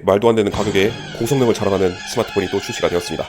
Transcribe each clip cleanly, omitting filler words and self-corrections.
말도 안 되는 가격에 고성능을 자랑하는 스마트폰이 또 출시가 되었습니다.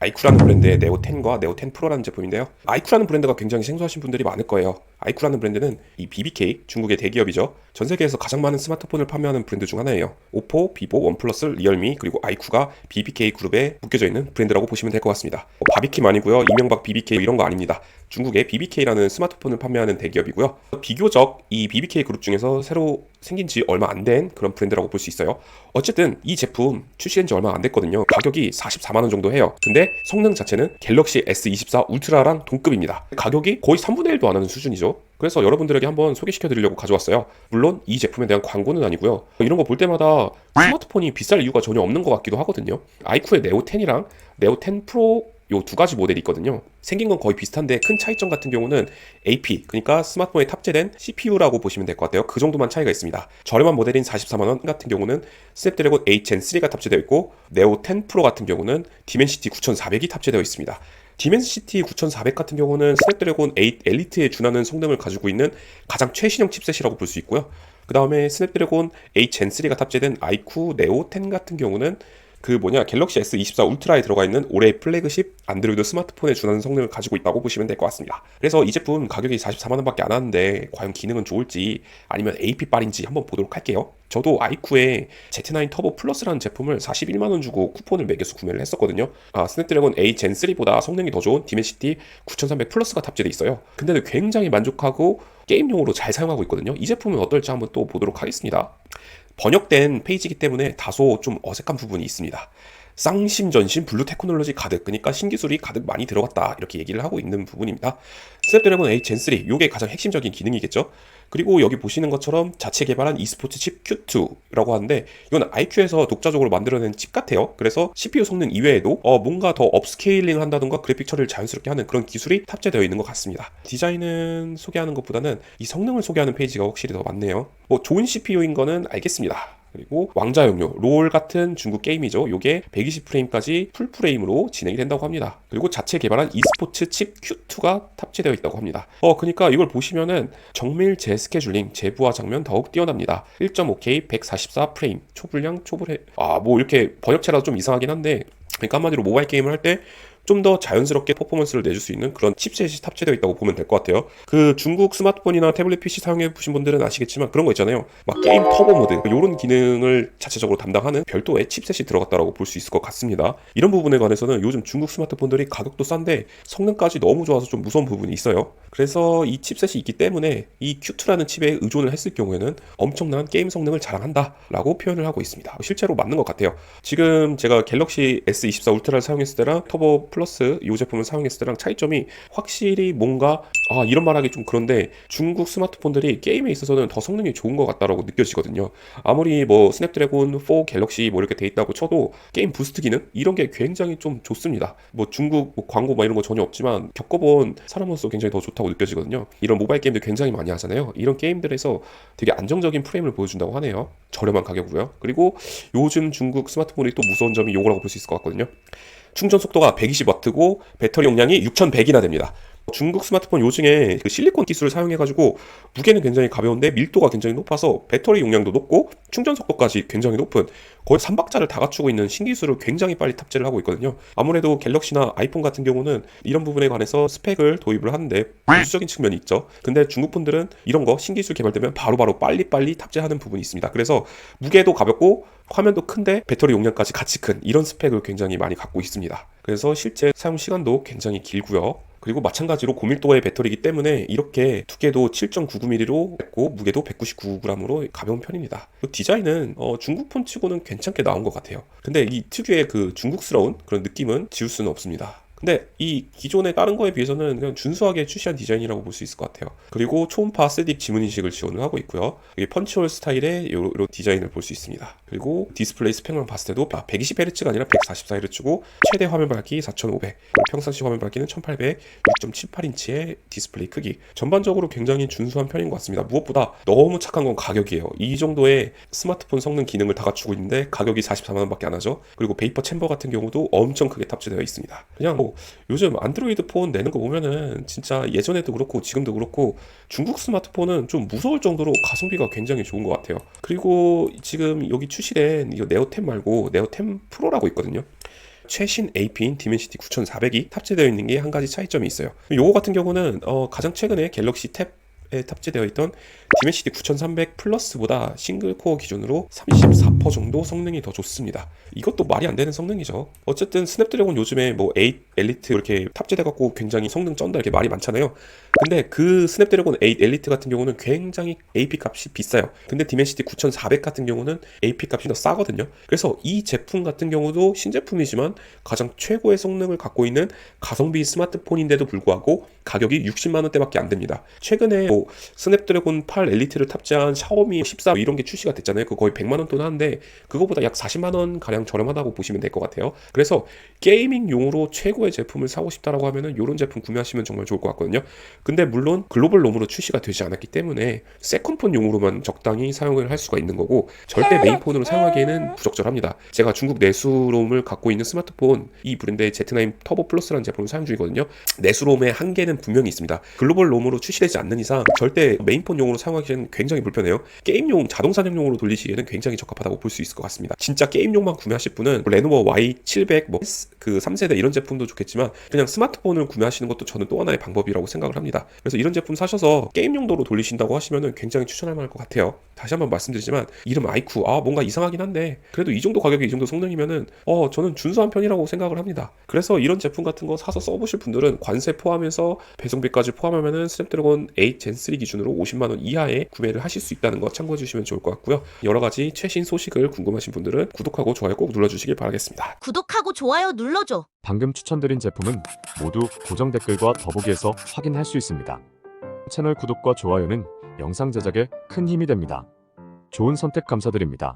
아이쿠라는 브랜드의 네오 10과 네오 10 프로라는 제품인데요. 아이쿠라는 브랜드가 굉장히 생소하신 분들이 많을 거예요. 아이쿠라는 브랜드는 이 BBK, 중국의 대기업이죠. 전 세계에서 가장 많은 스마트폰을 판매하는 브랜드 중 하나예요. 오포, 비보, 원플러스, 리얼미, 그리고 아이쿠가 BBK 그룹에 묶여져 있는 브랜드라고 보시면 될 것 같습니다. 바비킴 아니고요. 이명박 BBK 이런 거 아닙니다. 중국의 BBK라는 스마트폰을 판매하는 대기업이고요. 비교적 이 BBK 그룹 중에서 새로 생긴 지 얼마 안 된 그런 브랜드라고 볼 수 있어요. 어쨌든 이 제품 출시된 지 얼마 안 됐거든요. 가격이 44만 원 정도 해요. 근데 성능 자체는 갤럭시 S24 울트라랑 동급입니다. 가격이 거의 3분의 1도 안 하는 수준이죠. 그래서 여러분들에게 한번 소개시켜 드리려고 가져왔어요. 물론 이 제품에 대한 광고는 아니고요. 이런 거 볼 때마다 스마트폰이 비쌀 이유가 전혀 없는 것 같기도 하거든요. 아이쿠의 네오 10이랑 네오 10 프로 요 두 가지 모델이 있거든요. 생긴 건 거의 비슷한데 큰 차이점 같은 경우는 AP, 그러니까 스마트폰에 탑재된 CPU라고 보시면 될 것 같아요. 그 정도만 차이가 있습니다. 저렴한 모델인 44만 원 같은 경우는 스냅드래곤 8 Gen 3가 탑재되어 있고 네오 10 프로 같은 경우는 디멘시티 9400이 탑재되어 있습니다. 디멘시티 9400 같은 경우는 스냅드래곤 8 엘리트에 준하는 성능을 가지고 있는 가장 최신형 칩셋이라고 볼 수 있고요. 그 다음에 스냅드래곤 8 Gen 3가 탑재된 아이쿠 네오 10 같은 경우는 갤럭시 S24 울트라에 들어가 있는 올해의 플래그십 안드로이드 스마트폰에 준하는 성능을 가지고 있다고 보시면 될 것 같습니다. 그래서 이 제품 가격이 44만 원밖에 안 하는데 과연 기능은 좋을지 아니면 AP빨인지 한번 보도록 할게요. 저도 아이쿠의 Z9 터보 플러스라는 제품을 41만 원 주고 쿠폰을 매겨서 구매를 했었거든요. 스냅드래곤 8 Gen 3보다 성능이 더 좋은 디멘시티 9300 플러스가 탑재되어 있어요. 근데도 굉장히 만족하고 게임용으로 잘 사용하고 있거든요. 이 제품은 어떨지 한번 또 보도록 하겠습니다. 번역된 페이지이기 때문에 다소 좀 어색한 부분이 있습니다. 쌍심전심 블루 테크놀로지 가득, 그러니까 신기술이 가득 많이 들어갔다, 이렇게 얘기를 하고 있는 부분입니다. 스냅드래곤 8 Gen 3, 이게 가장 핵심적인 기능이겠죠. 그리고 여기 보시는 것처럼 자체 개발한 e스포츠 칩 Q2라고 하는데 이건 아이큐에서 독자적으로 만들어낸 칩 같아요. 그래서 CPU 성능 이외에도 뭔가 더 업스케일링을 한다던가 그래픽 처리를 자연스럽게 하는 그런 기술이 탑재되어 있는 것 같습니다. 디자인은 소개하는 것보다는 이 성능을 소개하는 페이지가 확실히 더 많네요. 좋은 CPU인 거는 알겠습니다. 그리고 왕자 영유, 롤 같은 중국 게임이죠. 요게 120프레임까지 풀프레임으로 진행이 된다고 합니다. 그리고 자체 개발한 e스포츠 칩 Q2가 탑재되어 있다고 합니다. 그러니까 이걸 보시면은 정밀 재스케줄링, 재부하 장면 더욱 뛰어납니다. 1.5K 144프레임, 초불량, 초불해. 이렇게 번역체라도 좀 이상하긴 한데, 그러니까 한마디로 모바일 게임을 할 때 좀 더 자연스럽게 퍼포먼스를 내줄 수 있는 그런 칩셋이 탑재되어 있다고 보면 될 것 같아요. 그 중국 스마트폰이나 태블릿 PC 사용해 보신 분들은 아시겠지만 그런 거 있잖아요. 막 게임 터보 모드, 이런 기능을 자체적으로 담당하는 별도의 칩셋이 들어갔다고 볼 수 있을 것 같습니다. 이런 부분에 관해서는 요즘 중국 스마트폰들이 가격도 싼데 성능까지 너무 좋아서 좀 무서운 부분이 있어요. 그래서 이 칩셋이 있기 때문에 이 Q2라는 칩에 의존을 했을 경우에는 엄청난 게임 성능을 자랑한다라고 표현을 하고 있습니다. 실제로 맞는 것 같아요. 지금 제가 갤럭시 S24 울트라를 사용했을 때랑 터보 플러스 이 제품을 사용했을 때랑 차이점이 확실히 뭔가 이런 말하기 좀 그런데 중국 스마트폰들이 게임에 있어서는 더 성능이 좋은 것 같다라고 느껴지거든요. 아무리 스냅드래곤 4 갤럭시 이렇게 돼 있다고 쳐도 게임 부스트 기능 이런 게 굉장히 좀 좋습니다. 중국 광고 이런 거 전혀 없지만 겪어본 사람으로서 굉장히 더 좋다고 느껴지거든요. 이런 모바일 게임들 굉장히 많이 하잖아요. 이런 게임들에서 되게 안정적인 프레임을 보여준다고 하네요. 저렴한 가격으로요. 그리고 요즘 중국 스마트폰이 또 무서운 점이 요거라고 볼 수 있을 것 같거든요. 충전 속도가 120W고 배터리 용량이 6100이나 됩니다. 중국 스마트폰 요즘에 그 실리콘 기술을 사용해가지고 무게는 굉장히 가벼운데 밀도가 굉장히 높아서 배터리 용량도 높고 충전 속도까지 굉장히 높은 거의 3박자를 다 갖추고 있는 신기술을 굉장히 빨리 탑재를 하고 있거든요. 아무래도 갤럭시나 아이폰 같은 경우는 이런 부분에 관해서 스펙을 도입을 하는데 보수적인 측면이 있죠. 근데 중국 폰들은 이런 거 신기술 개발되면 바로바로 빨리빨리 탑재하는 부분이 있습니다. 그래서 무게도 가볍고 화면도 큰데 배터리 용량까지 같이 큰 이런 스펙을 굉장히 많이 갖고 있습니다. 그래서 실제 사용 시간도 굉장히 길고요. 그리고 마찬가지로 고밀도의 배터리이기 때문에 이렇게 두께도 7.99mm로 했고 무게도 199g으로 가벼운 편입니다. 디자인은 중국 폰치고는 괜찮게 나온 것 같아요. 근데 이 특유의 그 중국스러운 그런 느낌은 지울 수는 없습니다. 근데 이 기존의 다른 거에 비해서는 그냥 준수하게 출시한 디자인이라고 볼 수 있을 것 같아요. 그리고 초음파 스딕 지문인식을 지원을 하고 있고요. 이게 펀치홀 스타일의 이런 디자인을 볼 수 있습니다. 그리고 디스플레이 스펙만 봤을 때도 120Hz가 아니라 144Hz고 최대 화면 밝기 4500, 평상시 화면 밝기는 1800, 6.78인치의 디스플레이 크기. 전반적으로 굉장히 준수한 편인 것 같습니다. 무엇보다 너무 착한 건 가격이에요. 이 정도의 스마트폰 성능 기능을 다 갖추고 있는데 가격이 44만 원밖에 안 하죠. 그리고 베이퍼 챔버 같은 경우도 엄청 크게 탑재되어 있습니다. 그냥 그리고 요즘 안드로이드 폰 내는 거 보면은 진짜 예전에도 그렇고 지금도 그렇고 중국 스마트폰은 좀 무서울 정도로 가성비가 굉장히 좋은 것 같아요. 그리고 지금 여기 출시된 이거 네오10 말고 네오10 프로라고 있거든요. 최신 AP인 디멘시티 9400이 탑재되어 있는 게 한 가지 차이점이 있어요. 요거 같은 경우는 가장 최근에 갤럭시 탭에 탑재되어 있던 디멘시티 9300 플러스보다 싱글코어 기준으로 34% 정도 성능이 더 좋습니다. 이것도 말이 안 되는 성능이죠. 어쨌든 스냅드래곤 요즘에 뭐 8 엘리트 이렇게 탑재돼갖고 굉장히 성능 쩐다 이렇게 말이 많잖아요. 근데 그 스냅드래곤 8 엘리트 같은 경우는 굉장히 AP 값이 비싸요. 근데 디멘시티 9400 같은 경우는 AP 값이 더 싸거든요. 그래서 이 제품 같은 경우도 신제품이지만 가장 최고의 성능을 갖고 있는 가성비 스마트폰인데도 불구하고 가격이 60만 원대밖에 안 됩니다. 최근에 뭐 스냅드래곤 8 엘리트를 탑재한 샤오미 14 이런 게 출시가 됐잖아요. 그거 거의 100만 원 돈 하는데 그거보다 약 40만 원 가량 저렴하다고 보시면 될 것 같아요. 그래서 게이밍용으로 최고의 제품을 사고 싶다라고 하면은 이런 제품 구매하시면 정말 좋을 것 같거든요. 근데 물론 글로벌 롬으로 출시가 되지 않았기 때문에 세컨폰용으로만 적당히 사용을 할 수가 있는 거고 절대 메인폰으로 사용하기에는 부적절합니다. 제가 중국 내수롬을 갖고 있는 스마트폰 이 브랜드의 Z9 터보 플러스라는 제품을 사용 중이거든요. 내수롬의 한계는 분명히 있습니다. 글로벌 롬으로 출시되지 않는 이상 절대 메인폰용으로 사용하기에는 굉장히 불편해요. 게임용 자동 사냥용으로 돌리시기에는 굉장히 적합하다고 볼 수 있을 것 같습니다. 진짜 게임용만 구매하실 분은 레노버 Y700 그 3세대 이런 제품도 좋겠지만 그냥 스마트폰을 구매하시는 것도 저는 또 하나의 방법이라고 생각을 합니다. 그래서 이런 제품 사셔서 게임 용도로 돌리신다고 하시면은 굉장히 추천할 만할 것 같아요. 다시 한번 말씀드리지만 이름 아이쿠 뭔가 이상하긴 한데 그래도 이 정도 가격에 이 정도 성능이면은 저는 준수한 편이라고 생각을 합니다. 그래서 이런 제품 같은 거 사서 써보실 분들은 관세 포함해서 배송비까지 포함하면은 스냅드래곤 8 젠 3 기준으로 50만 원 이하에 구매를 하실 수 있다는 거 참고해 주시면 좋을 것 같고요. 여러 가지 최신 소식을 궁금하신 분들은 구독하고 좋아요 꼭 눌러주시길 바라겠습니다. 구독하고 좋아요 눌러줘. 방금 추천드린 제품은 모두 고정 댓글과 더보기에서 확인할 수 있습니다. 채널 구독과 좋아요는 영상 제작에 큰 힘이 됩니다. 좋은 선택 감사드립니다.